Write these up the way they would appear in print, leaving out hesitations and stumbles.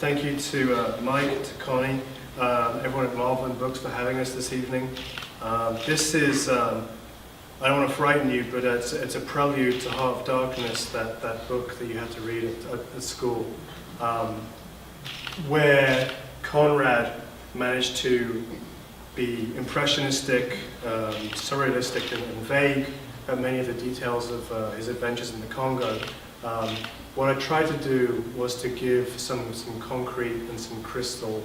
Thank you to Mike, to Connie, everyone at Malvern Books for having us this evening. This is, I don't want to frighten you, but it's a prelude to Heart of Darkness, that book that you had to read at school, where Conrad managed to be impressionistic, surrealistic, and vague at many of the details of his adventures in the Congo. What I tried to do was to give some concrete and some crystal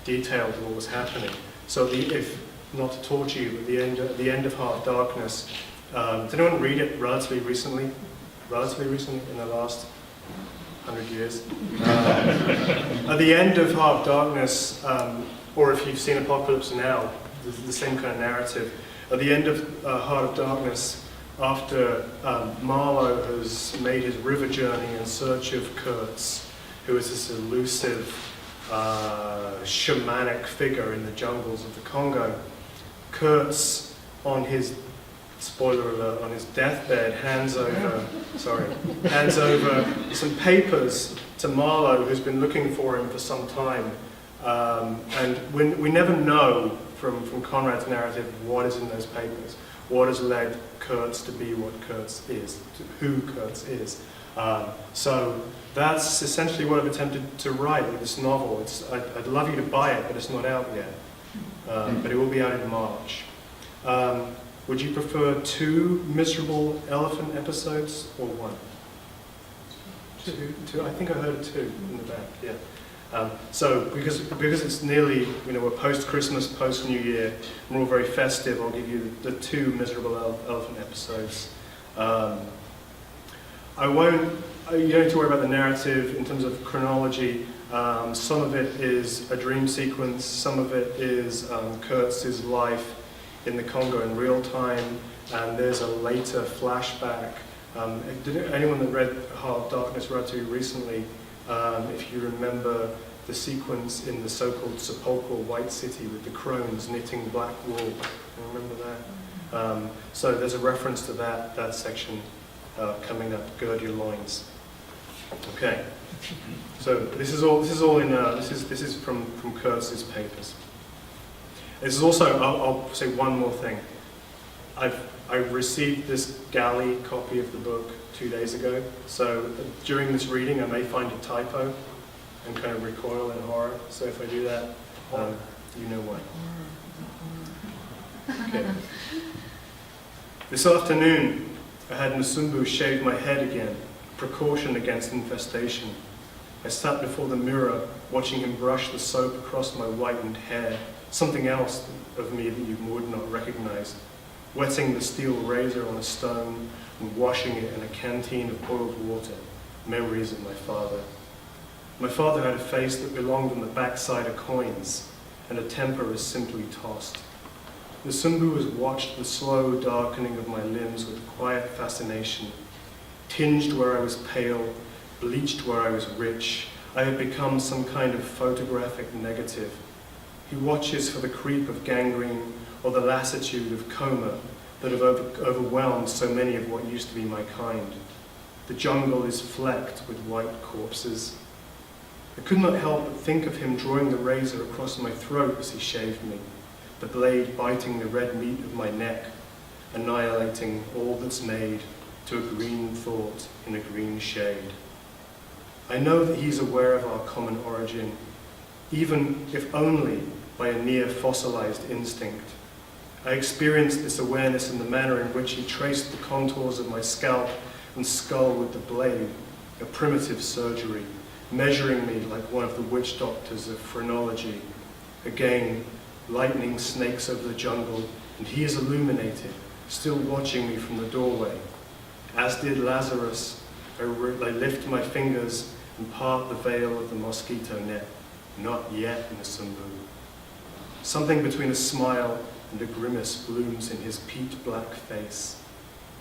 detail to what was happening. So if not to torture you, but the end of Heart of Darkness, did anyone read it relatively recently? Relatively recently, in the last 100 years? At the end of Heart of Darkness, or if you've seen Apocalypse Now, the same kind of narrative. At the end of Heart of Darkness, after Marlowe has made his river journey in search of Kurtz, who is this elusive, shamanic figure in the jungles of the Congo, Kurtz, on his, spoiler alert, on his deathbed, hands over some papers to Marlowe, who's been looking for him for some time. And we never know from Conrad's narrative what is in those papers, what has led Kurtz to be what Kurtz is, to who Kurtz is. So that's essentially what I've attempted to write with this novel. I'd love you to buy it, but it's not out yet. But it will be out in March. Would you prefer 2 miserable elephant episodes or 1? Two? I think I heard 2 in the back, yeah. So because it's nearly, we're post-Christmas, post-New Year, we're all very festive, I'll give you the 2 miserable elephant episodes. You don't need to worry about the narrative in terms of chronology. Some of it is a dream sequence, some of it is Kurtz's life in the Congo in real time, and there's a later flashback. Anyone that read Heart of Darkness relatively recently, if you remember the sequence in the so-called sepulchral white city with the crones knitting black wool, you remember that? So there's a reference to that section coming up. Gird your loins. Okay. So this is all in. This is from Kurtz's papers. This is also. I'll say one more thing. I've received this galley copy of the book 2 days ago, so during this reading I may find a typo and kind of recoil in horror, so if I do that, you know why. Okay. This afternoon I had Musumbu shave my head again, precaution against infestation. I sat before the mirror watching him brush the soap across my whitened hair, something else of me that you would not recognize. Wetting the steel razor on a stone and washing it in a canteen of boiled water. Memories of my father. My father had a face that belonged on the backside of coins, and a temper as simply tossed. Musumbu has watched the slow darkening of my limbs with quiet fascination. Tinged where I was pale, bleached where I was rich, I had become some kind of photographic negative. He watches for the creep of gangrene or the lassitude of coma that have overwhelmed so many of what used to be my kind. The jungle is flecked with white corpses. I could not help but think of him drawing the razor across my throat as he shaved me, the blade biting the red meat of my neck, annihilating all that's made to a green thought in a green shade. I know that he's aware of our common origin, even if only by a near fossilized instinct. I experienced this awareness in the manner in which he traced the contours of my scalp and skull with the blade, a primitive surgery, measuring me like one of the witch doctors of phrenology. Again, lightning snakes over the jungle, and he is illuminated, still watching me from the doorway. As did Lazarus, I lift my fingers and part the veil of the mosquito net. Not yet, Musumbu. Something between a smile and a grimace blooms in his peat-black face.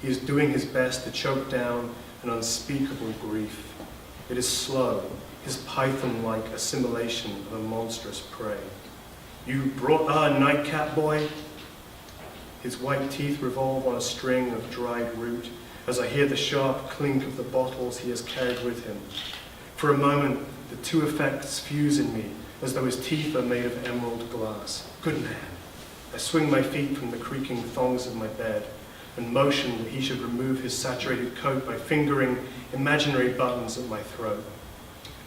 He is doing his best to choke down an unspeakable grief. It is slow, his python-like assimilation of a monstrous prey. You brought our nightcap, boy? His white teeth revolve on a string of dried root as I hear the sharp clink of the bottles he has carried with him. For a moment, the two effects fuse in me as though his teeth are made of emerald glass. Good man. I swing my feet from the creaking thongs of my bed and motion that he should remove his saturated coat by fingering imaginary buttons at my throat.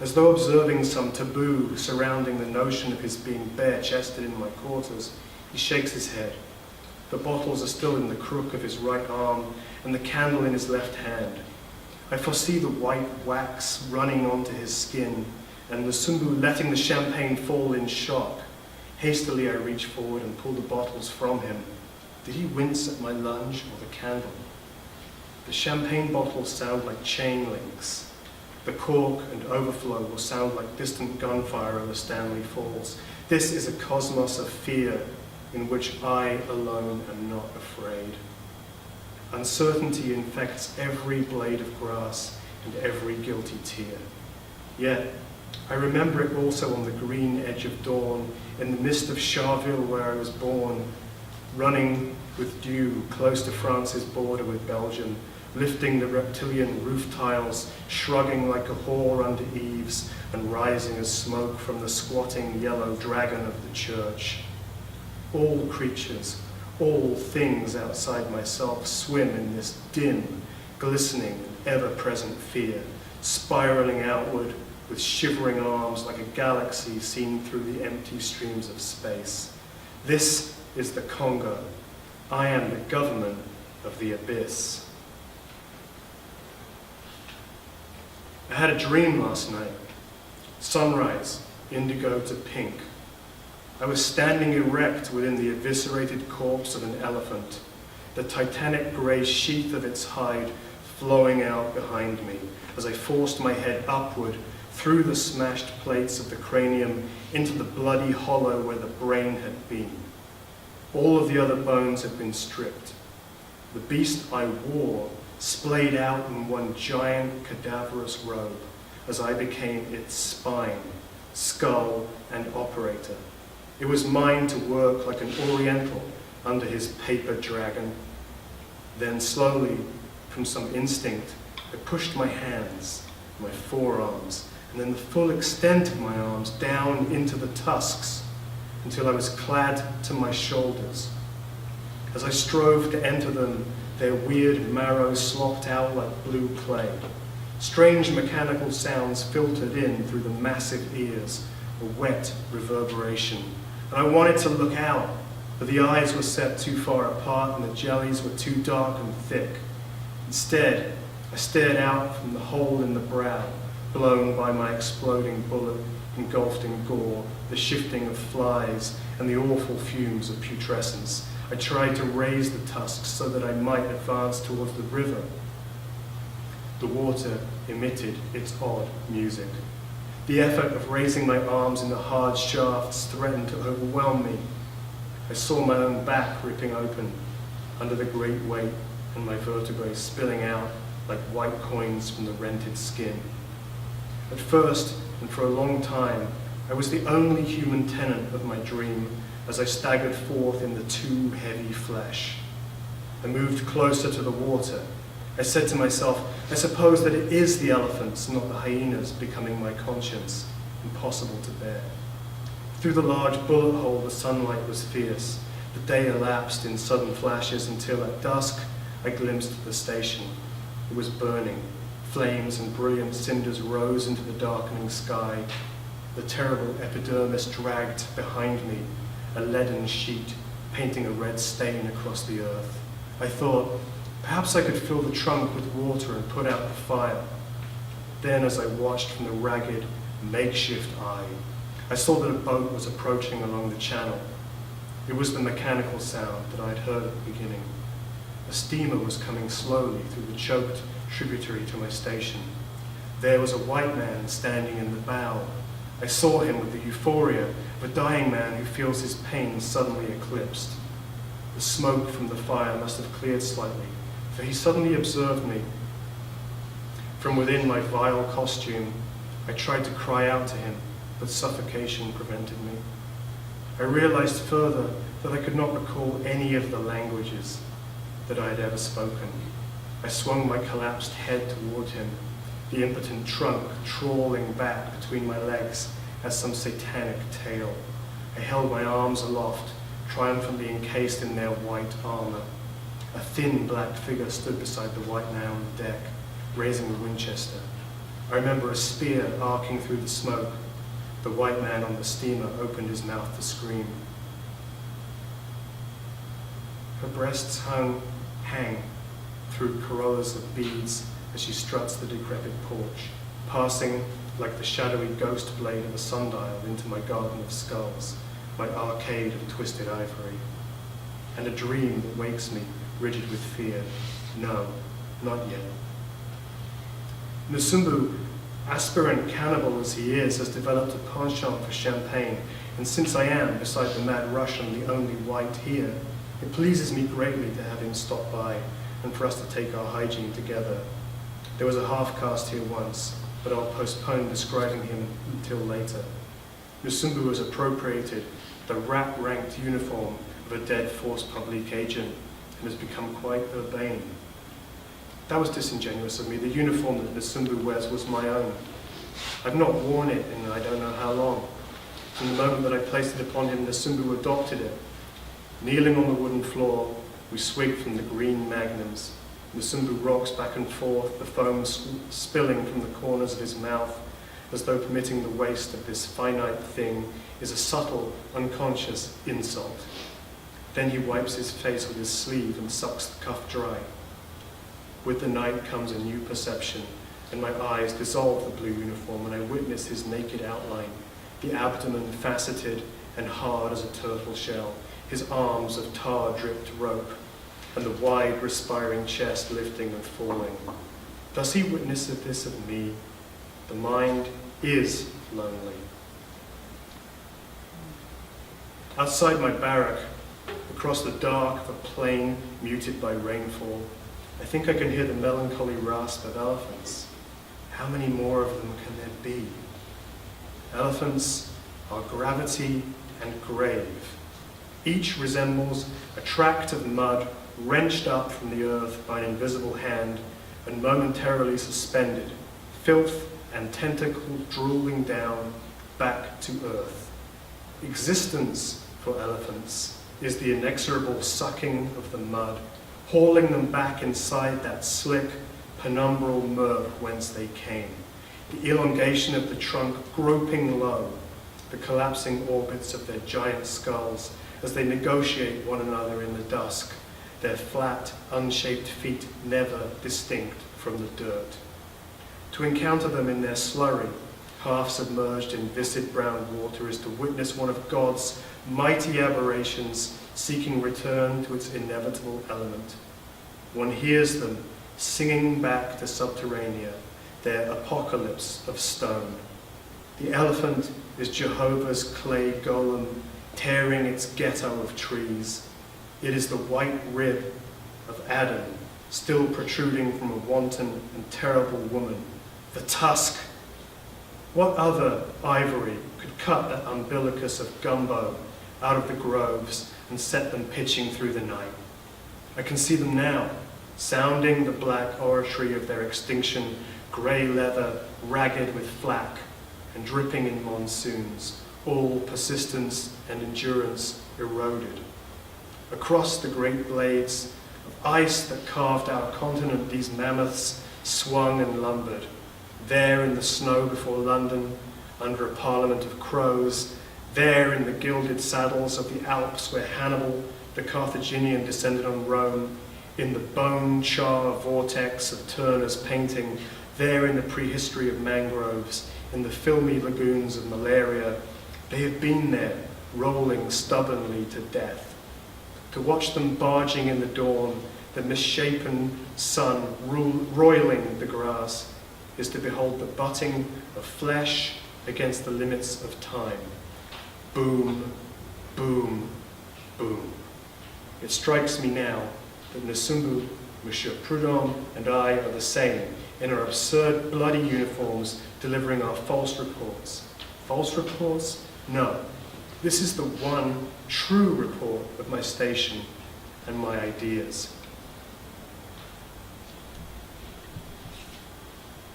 As though observing some taboo surrounding the notion of his being bare-chested in my quarters, he shakes his head. The bottles are still in the crook of his right arm and the candle in his left hand. I foresee the white wax running onto his skin and Nsumbu letting the champagne fall in shock. Hastily I reach forward and pull the bottles from him. Did he wince at my lunge or the candle? The champagne bottles sound like chain links. The cork and overflow will sound like distant gunfire over Stanley Falls. This is a cosmos of fear in which I alone am not afraid. Uncertainty infects every blade of grass and every guilty tear. Yet, I remember it also on the green edge of dawn, in the mist of Charville where I was born, running with dew close to France's border with Belgium, lifting the reptilian roof tiles, shrugging like a whore under eaves, and rising as smoke from the squatting yellow dragon of the church. All creatures, all things outside myself swim in this dim, glistening, and ever-present fear, spiraling outward with shivering arms like a galaxy seen through the empty streams of space. This is the Congo. I am the government of the abyss. I had a dream last night. Sunrise, indigo to pink. I was standing erect within the eviscerated corpse of an elephant, the titanic grey sheath of its hide flowing out behind me as I forced my head upward through the smashed plates of the cranium into the bloody hollow where the brain had been. All of the other bones had been stripped. The beast I wore splayed out in one giant cadaverous robe as I became its spine, skull, and operator. It was mine to work like an Oriental under his paper dragon. Then slowly, from some instinct, I pushed my hands, my forearms, and then the full extent of my arms down into the tusks until I was clad to my shoulders. As I strove to enter them, their weird marrow slopped out like blue clay. Strange mechanical sounds filtered in through the massive ears, a wet reverberation. And I wanted to look out, but the eyes were set too far apart and the jellies were too dark and thick. Instead, I stared out from the hole in the brow, blown by my exploding bullet, engulfed in gore, the shifting of flies, and the awful fumes of putrescence. I tried to raise the tusks so that I might advance towards the river. The water emitted its odd music. The effort of raising my arms in the hard shafts threatened to overwhelm me. I saw my own back ripping open under the great weight and my vertebrae spilling out like white coins from the rented skin. At first, and for a long time, I was the only human tenant of my dream as I staggered forth in the too heavy flesh. I moved closer to the water. I said to myself, I suppose that it is the elephants, not the hyenas, becoming my conscience, impossible to bear. Through the large bullet hole, the sunlight was fierce. The day elapsed in sudden flashes until at dusk I glimpsed the station. It was burning. Flames and brilliant cinders rose into the darkening sky. The terrible epidermis dragged behind me, a leaden sheet, painting a red stain across the earth. I thought, perhaps I could fill the trunk with water and put out the fire. Then, as I watched from the ragged, makeshift eye, I saw that a boat was approaching along the channel. It was the mechanical sound that I had heard at the beginning. A steamer was coming slowly through the choked tributary to my station. There was a white man standing in the bow. I saw him with the euphoria of a dying man who feels his pain suddenly eclipsed. The smoke from the fire must have cleared slightly, for he suddenly observed me. From within my vile costume, I tried to cry out to him, but suffocation prevented me. I realized further that I could not recall any of the languages that I had ever spoken. I swung my collapsed head toward him. the impotent trunk trawling back between my legs as some satanic tail. I held my arms aloft, triumphantly encased in their white armor. A thin black figure stood beside the white man on the deck, raising a Winchester. I remember a spear arcing through the smoke. The white man on the steamer opened his mouth to scream. Her breasts hang through corollas of beads as she struts the decrepit porch, passing like the shadowy ghost blade of a sundial into my garden of skulls, my arcade of twisted ivory. And a dream that wakes me, rigid with fear. No, not yet. Nsumbu, aspirant cannibal as he is, has developed a penchant for champagne, and since I am, beside the mad Russian, the only white here, it pleases me greatly to have him stop by and for us to take our hygiene together. There was a half-caste here once, but I'll postpone describing him until later. Nsumbu has appropriated the rat-ranked uniform of a dead force public agent and has become quite urbane. That was disingenuous of me. The uniform that Nsumbu wears was my own. I've not worn it in I don't know how long. From the moment that I placed it upon him, Nsumbu adopted it. Kneeling on the wooden floor, we swig from the green magnums. Nsumbu rocks back and forth, the foam spilling from the corners of his mouth, as though permitting the waste of this finite thing is a subtle, unconscious insult. Then he wipes his face with his sleeve and sucks the cuff dry. With the night comes a new perception, and my eyes dissolve the blue uniform and I witness his naked outline, the abdomen faceted and hard as a turtle shell, his arms of tar-dripped rope, and the wide, respiring chest lifting and falling. Does he witness this of me? The mind is lonely. Outside my barrack, across the dark of a plain muted by rainfall, I think I can hear the melancholy rasp of elephants. How many more of them can there be? Elephants are gravity and grave. Each resembles a tract of mud wrenched up from the earth by an invisible hand and momentarily suspended, filth and tentacle drooling down back to earth. Existence for elephants is the inexorable sucking of the mud, hauling them back inside that slick, penumbral murk whence they came. The elongation of the trunk groping low, the collapsing orbits of their giant skulls as they negotiate one another in the dusk, their flat, unshaped feet never distinct from the dirt. To encounter them in their slurry, half submerged in viscid brown water, is to witness one of God's mighty aberrations seeking return to its inevitable element. One hears them singing back to subterranea, their apocalypse of stone. The elephant is Jehovah's clay golem tearing its ghetto of trees. It is the white rib of Adam still protruding from a wanton and terrible woman. The tusk. What other ivory could cut that umbilicus of gumbo out of the groves and set them pitching through the night? I can see them now, sounding the black oratory of their extinction, grey leather, ragged with flack, and dripping in monsoons, all persistence and endurance eroded. Across the great blades of ice that carved our continent, these mammoths swung and lumbered. There in the snow before London, under a parliament of crows, there in the gilded saddles of the Alps where Hannibal, the Carthaginian, descended on Rome, in the bone char vortex of Turner's painting, there in the prehistory of mangroves, in the filmy lagoons of malaria, they have been there, rolling stubbornly to death. To watch them barging in the dawn, the misshapen sun roiling the grass, is to behold the butting of flesh against the limits of time. Boom, boom, boom. It strikes me now that Nsumbu, Monsieur Prudhomme, and I are the same, in our absurd bloody uniforms, delivering our false reports. False reports? No. This is the one true report of my station and my ideas.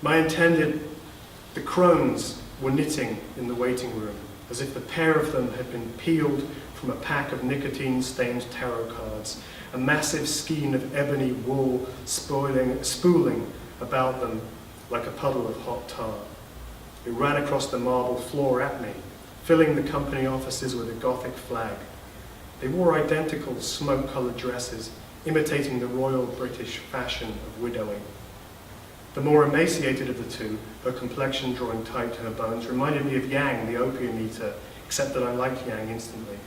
The crones were knitting in the waiting room, as if the pair of them had been peeled from a pack of nicotine-stained tarot cards, a massive skein of ebony wool spooling about them like a puddle of hot tar. It ran across the marble floor at me, filling the company offices with a Gothic flag. They wore identical smoke-coloured dresses, imitating the royal British fashion of widowing. The more emaciated of the two, her complexion drawing tight to her bones, reminded me of Yang, the opium eater, except that I liked Yang instantly.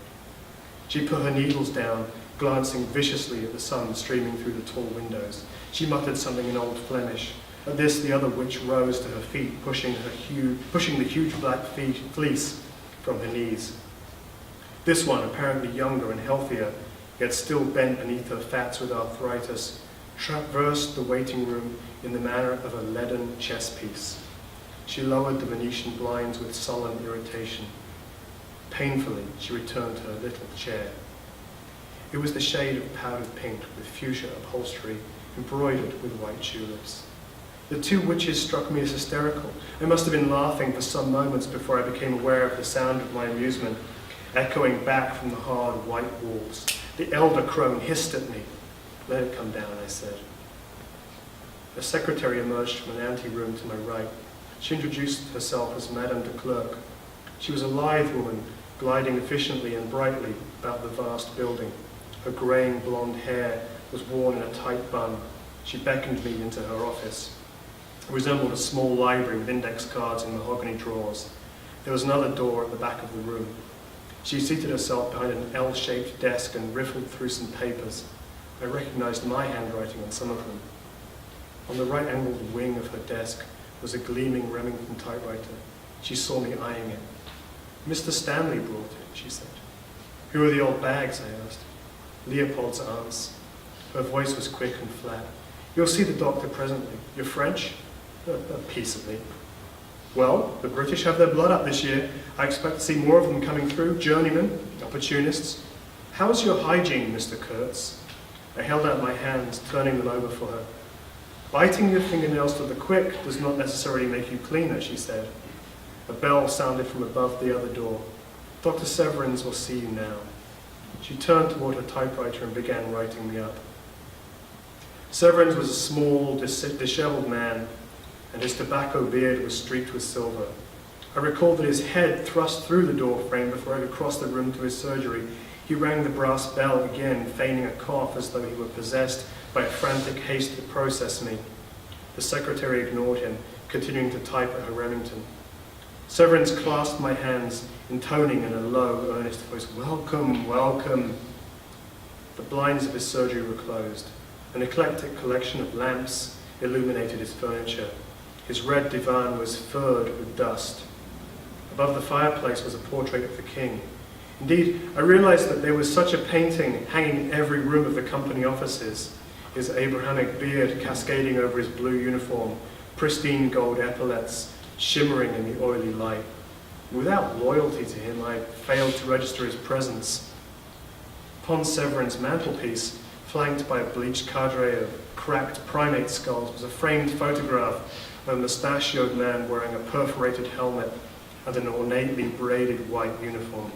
She put her needles down, glancing viciously at the sun streaming through the tall windows. She muttered something in Old Flemish. At this, the other witch rose to her feet, pushing the huge black fleece from her knees. This one, apparently younger and healthier, yet still bent beneath her fats with arthritis, traversed the waiting room in the manner of a leaden chess piece. She lowered the Venetian blinds with sullen irritation. Painfully, she returned to her little chair. It was the shade of powdered pink with fuchsia upholstery, embroidered with white tulips. The two witches struck me as hysterical. I must have been laughing for some moments before I became aware of the sound of my amusement, echoing back from the hard white walls. The elder crone hissed at me. "Let it come down," I said. A secretary emerged from an anteroom to my right. She introduced herself as Madame de Klerk. She was a lithe woman, gliding efficiently and brightly about the vast building. Her greying blonde hair was worn in a tight bun. She beckoned me into her office. It resembled a small library with index cards in mahogany drawers. There was another door at the back of the room. She seated herself behind an L-shaped desk and riffled through some papers. I recognized my handwriting on some of them. On the right-angled wing of her desk was a gleaming Remington typewriter. She saw me eyeing it. "Mr. Stanley brought it," she said. "Who are the old bags?" I asked. "Leopold's aunts." Her voice was quick and flat. "You'll see the doctor presently. You're French?" Peaceably. "Well, the British have their blood up this year. I expect to see more of them coming through, journeymen, opportunists. How's your hygiene, Mr. Kurtz?" I held out my hands, turning them over for her. "Biting your fingernails to the quick does not necessarily make you cleaner," she said. A bell sounded from above the other door. "Dr. Severins will see you now." She turned toward her typewriter and began writing me up. Severins was a small, disheveled man, and his tobacco beard was streaked with silver. I recalled that his head thrust through the door frame before I could cross the room to his surgery. He rang the brass bell again, feigning a cough as though he were possessed by a frantic haste to process me. The secretary ignored him, continuing to type at her Remington. Severins clasped my hands, intoning in a low, earnest voice, "Welcome, welcome." The blinds of his surgery were closed. An eclectic collection of lamps illuminated his furniture. His red divan was furred with dust. Above the fireplace was a portrait of the king. Indeed, I realized that there was such a painting hanging in every room of the company offices, his Abrahamic beard cascading over his blue uniform, pristine gold epaulets shimmering in the oily light. Without loyalty to him, I failed to register his presence. Upon Severin's mantelpiece, flanked by a bleached cadre of cracked primate skulls, was a framed photograph of a mustachioed man wearing a perforated helmet and an ornately braided white uniform.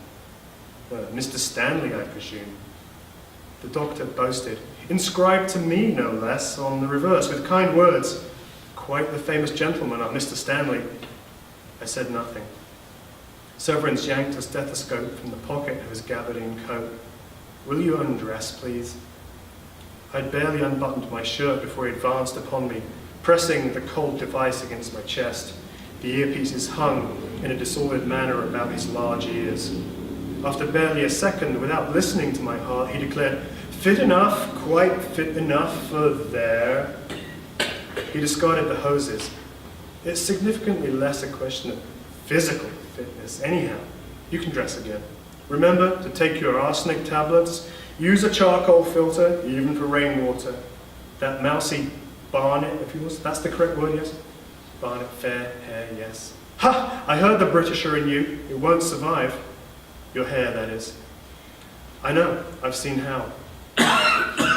Mr. Stanley, I presume. The doctor boasted, "Inscribed to me, no less, on the reverse, with kind words. Quite the famous gentleman, our Mr. Stanley." I said nothing. Severins yanked a stethoscope from the pocket of his gabardine coat. "Will you undress, please?" I'd barely unbuttoned my shirt before he advanced upon me, pressing the cold device against my chest. The earpieces hung in a disordered manner about his large ears. After barely a second, without listening to my heart, he declared, "Fit enough, quite fit enough for there." He discarded the hoses. It's significantly less a question of physical fitness. Anyhow, you can dress again. Remember to take your arsenic tablets. Use a charcoal filter, even for rainwater. That mousy barnet, if you will, that's the correct word, yes? Barnet, fair hair, yes. Ha! I heard the Britisher in you. It won't survive. Your hair, that is. I know, I've seen how.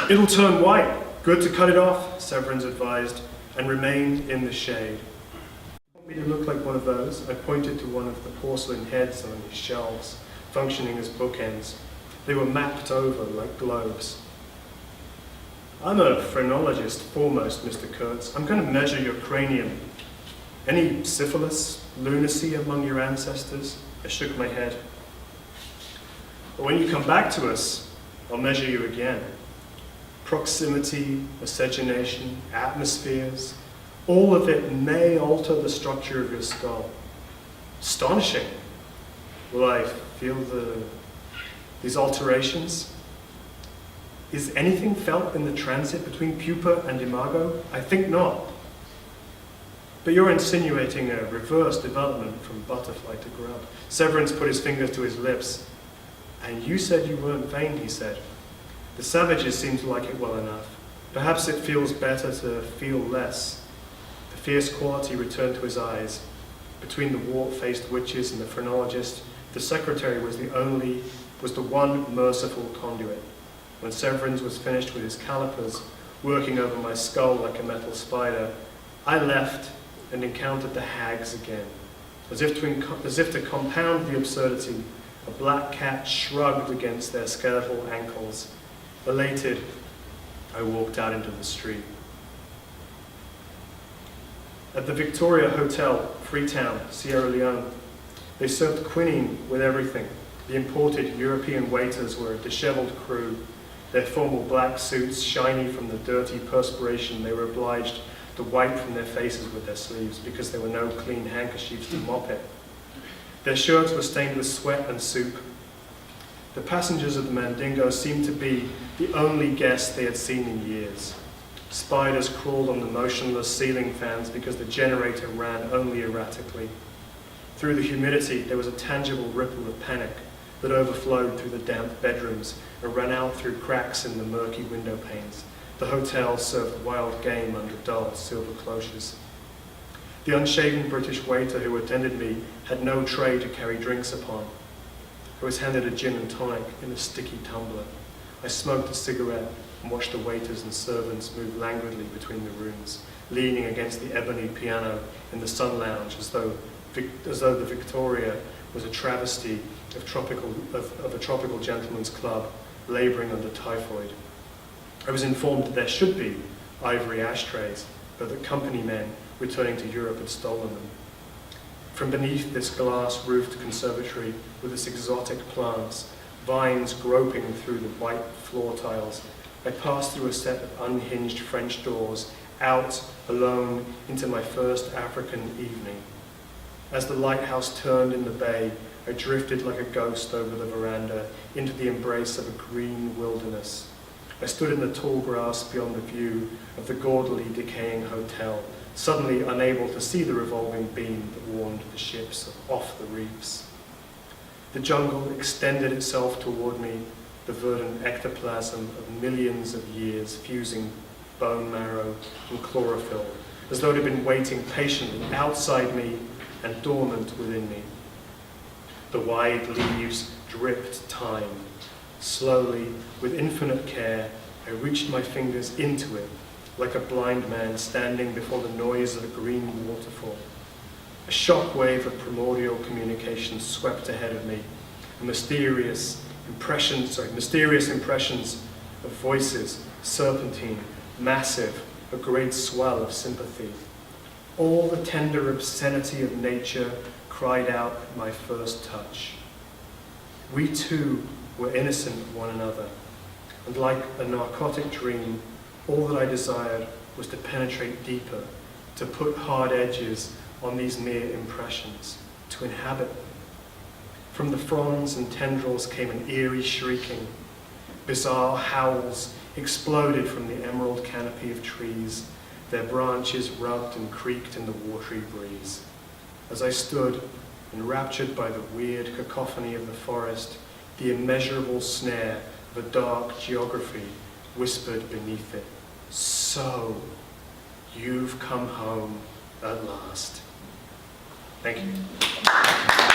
It'll turn white. Good to cut it off, Severins advised, and remained in the shade. It looked like one of those. I pointed to one of the porcelain heads on his shelves, functioning as bookends. They were mapped over like globes. I'm a phrenologist foremost, Mr. Kurtz. I'm going to measure your cranium. Any syphilis, lunacy among your ancestors? I shook my head. But when you come back to us, I'll measure you again. Proximity, miscegenation, atmospheres, all of it may alter the structure of your skull. Astonishing. Will I feel these alterations? Is anything felt in the transit between pupa and imago? I think not. But you're insinuating a reverse development from butterfly to grub. Severance put his fingers to his lips. And you said you weren't vain, he said. The savages seem to like it well enough. Perhaps it feels better to feel less. The fierce quality returned to his eyes. Between the wart-faced witches and the phrenologist, the secretary was the one merciful conduit. When Severance was finished with his calipers, working over my skull like a metal spider, I left and encountered the hags again. As if to compound the absurdity, a black cat shrugged against their skeletal ankles. Elated, I walked out into the street. At the Victoria Hotel, Freetown, Sierra Leone, they served quinine with everything. The imported European waiters were a disheveled crew, their formal black suits shiny from the dirty perspiration they were obliged to wipe from their faces with their sleeves because there were no clean handkerchiefs to mop it. Their shirts were stained with sweat and soup. The passengers of the Mandingo seemed to be the only guests they had seen in years. Spiders crawled on the motionless ceiling fans because the generator ran only erratically. Through the humidity, there was a tangible ripple of panic that overflowed through the damp bedrooms and ran out through cracks in the murky window panes. The hotel served wild game under dull silver cloches. The unshaven British waiter who attended me had no tray to carry drinks upon. I was handed a gin and tonic in a sticky tumbler. I smoked a cigarette and watched the waiters and servants move languidly between the rooms, leaning against the ebony piano in the sun lounge as though the Victoria was a travesty of a tropical gentleman's club labouring under typhoid. I was informed that there should be ivory ashtrays, but that company men returning to Europe had stolen them. From beneath this glass-roofed conservatory with its exotic plants, vines groping through the white floor tiles, I passed through a set of unhinged French doors, out, alone, into my first African evening. As the lighthouse turned in the bay, I drifted like a ghost over the veranda into the embrace of a green wilderness. I stood in the tall grass beyond the view of the gaudily decaying hotel, suddenly unable to see the revolving beam that warned the ships off the reefs. The jungle extended itself toward me, the verdant ectoplasm of millions of years fusing bone marrow and chlorophyll, as though it had been waiting patiently outside me and dormant within me. The wide leaves dripped time. Slowly, with infinite care, I reached my fingers into it, like a blind man standing before the noise of a green waterfall. A shock wave of primordial communication swept ahead of me, and mysterious impressions of voices, serpentine, massive, a great swell of sympathy. All the tender obscenity of nature cried out at my first touch. We too were innocent of one another, and like a narcotic dream, all that I desired was to penetrate deeper, to put hard edges on these mere impressions, to inhabit them. From the fronds and tendrils came an eerie shrieking. Bizarre howls exploded from the emerald canopy of trees. Their branches rubbed and creaked in the watery breeze. As I stood, enraptured by the weird cacophony of the forest, the immeasurable snare of a dark geography whispered beneath it, "So, you've come home at last." Thank you.